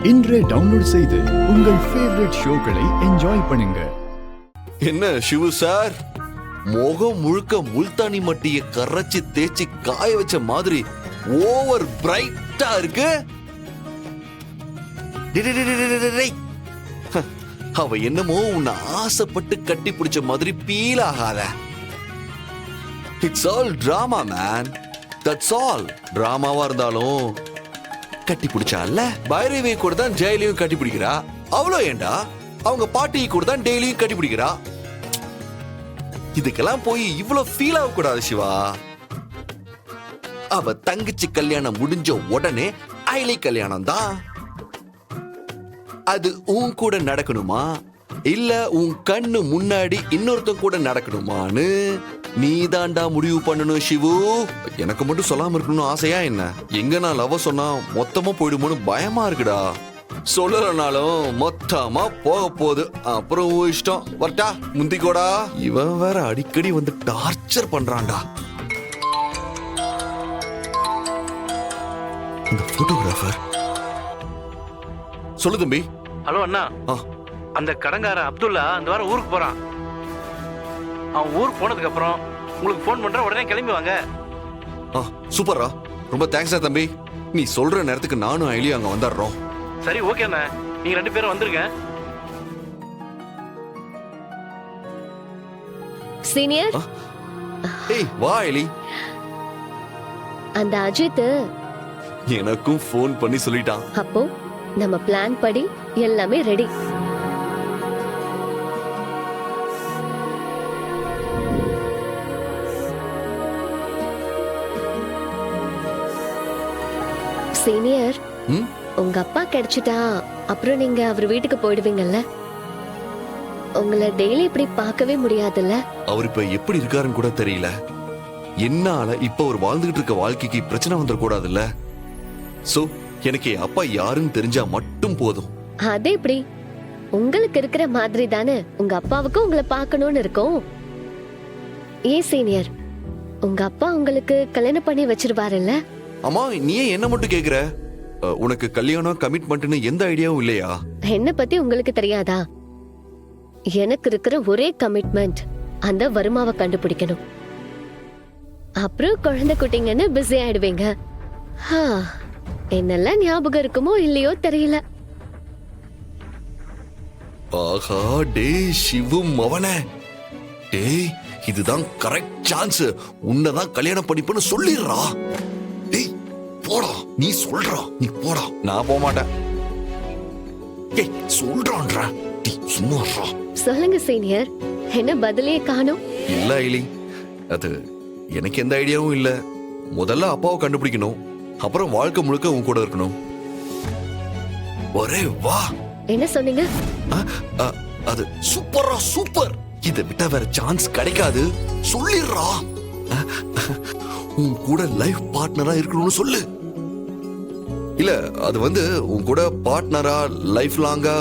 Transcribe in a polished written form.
இன்றே டவுன்லோட் செய்து உங்கள் ஃபேவரட் ஷோக்களை என்ஜாய் பண்ணுங்க. என்ன சிவு சார், முகம் முழுக்க முல்தானி மட்டிய கரைச்சி தேய்ச்சி காய வச்ச மாதிரி ஓவர் பிரைட்டா இருக்கு. அவ என்னமோ உன்னை ஆசைப்பட்டு கட்டி பிடிச்ச மாதிரி பீல் ஆகாத. It's all drama man, that's all. டிராமாவா இருந்தாலும் கட்டி பிடிச்சால பைரவி கூட தான் ஜெயிலையும் கட்டி பிடிக்கிறா. அவ்வளோ ஏண்டா அவங்க பாட்டி கூட தான் டெய்லியும் கட்டி பிடிக்கிறா. இதுக்கெல்லாம் போய் இவ்வளவு ஃபீல் ஆக கூடாது சிவா. அவ தங்கச்சி கல்யாணம் முடிஞ்ச உடனே ஐலி கல்யாணம் தான். அது உன் கூட நடக்கணுமா இல்ல உன் கண்ணு முன்னாடி இன்னொருத்தன் கூட நடக்கணுமான்னு நீ தாண்டா முடிவு பண்ணணும் சிவு. எனக்கு மட்டும் சொல்லாம இருக்கணும்னு ஆசையா என்ன? எங்க நான் லவ் சொன்னா மொத்தமா போயிடுமோன்னு பயமா இருக்குடா. சொல்லலனாலும் மொத்தமா போக போகுது. அப்புறம் இஷ்டம் வரட்டா முந்திக்கோடா. இவன் வேற அடிக்கடி வந்து டார்ச்சர் பண்றான்டா. இந்த போட்டோகிராஃபர் சொல்லு தம்பி. ஹலோ அண்ணா, அந்த கடங்கார அப்துல்லா அந்த வாரம் ஊருக்கு போறான். அவன் ஊருக்கு போனதுக்கு அப்புறம் உங்களுக்கு ஃபோன் பண்ற, உடனே கிளம்பி வாங்க. சூப்பரா, ரொம்ப தேங்க்ஸா தம்பி. நீ சொல்ற நேரத்துக்கு நானும் ஐலியும் அங்க வந்துடுறோம். சரி ஓகே அண்ணா, நீங்க 2 பேரும் வந்துருங்க. சீனியர், ஏய் வா ஐலி. அந்த அஜித் எனக்கும் ஃபோன் பண்ணி சொல்லிட்டான். அப்போ நம்ம பிளான் படி எல்லாமே ரெடி. சீனியர், உங்க அப்பா கிடைச்சிட்டா அப்புறம் நீங்க அவர் வீட்டுக்கு போயிடுவீங்கல்ல? உங்களை டெய்லி இப்படி பார்க்கவே முடியாதுல்ல? அவர் இப்ப எப்படி இருக்காருன்னு கூட தெரியல. என்னால இப்ப அவர் வாழ்ந்துகிட்டு இருக்க வாழ்க்கைக்கு பிரச்சனை வந்துடக்கூடாதுல்ல. சோ எனக்கு என் அப்பா யாருன்னு தெரிஞ்சா மட்டும் போதும். அது எப்படி? உங்களுக்கு இருக்கிற மாதிரி தானே உங்க அப்பாவுக்கு உங்களை பார்க்கணும்னு இருக்கும். ஏன் சீனியர், உங்க அப்பா உங்களுக்கு கல்யாணம் பண்ணி வச்சிருவாருல்ல? அம்மா, நீ என்ன மட்டும் கேக்குற? உனக்கு கல்யாணம் கமிட்மெண்ட்னு எந்த ஐடியாவும் இல்லையா? என்ன பத்தி உங்களுக்கு தெரியாதா? எனக்கு இருக்கிற ஒரே கமிட்மெண்ட் அந்த வருமாவை கண்டுபிடிக்கணும். அப்புறம் குழந்தை குட்டிங்கன்னு பிஸி ஆயிடுவீங்க. என்னெல்லாம் ஞாபகம் இருக்குமோ இல்லையோ தெரியல. ஆஹா, டே சிவு மவனே, டேய் இதுதான் கரெக்ட் சான்ஸ். உன்னதான் கல்யாணம் பண்ணிப்பன்னு சொல்லிடுறா. டேய் போடா, நீ சொல்றா, நீ போடா. நான் போக மாட்டேன். டேய் சொல்றான்றா, டேய் சும்மாறா. சொல்லுங்க சீனியர், என்ன பதிலே காணோம்? இல்ல ஐலி, அது எனக்கு எந்த ஐடியாவும் இல்ல. முதல்ல அப்பாவை கண்டுபிடிக்கணும், அப்புறம் வாழ்க்கை முழுக்க உன் கூட இருக்கணும். ஒரே வா. என்ன சொன்னீங்க? அது சூப்பரா, சூப்பர். இதை விட்டா வேற சான்ஸ் கிடைக்காது. சொல்லிடுறா. உன் கூட லைஃப் பார்ட்னரா இருக்கணும்னு சொல்லு. இல்ல அது வந்து உன் கூட பார்ட்னரா லைஃப் லாங்கா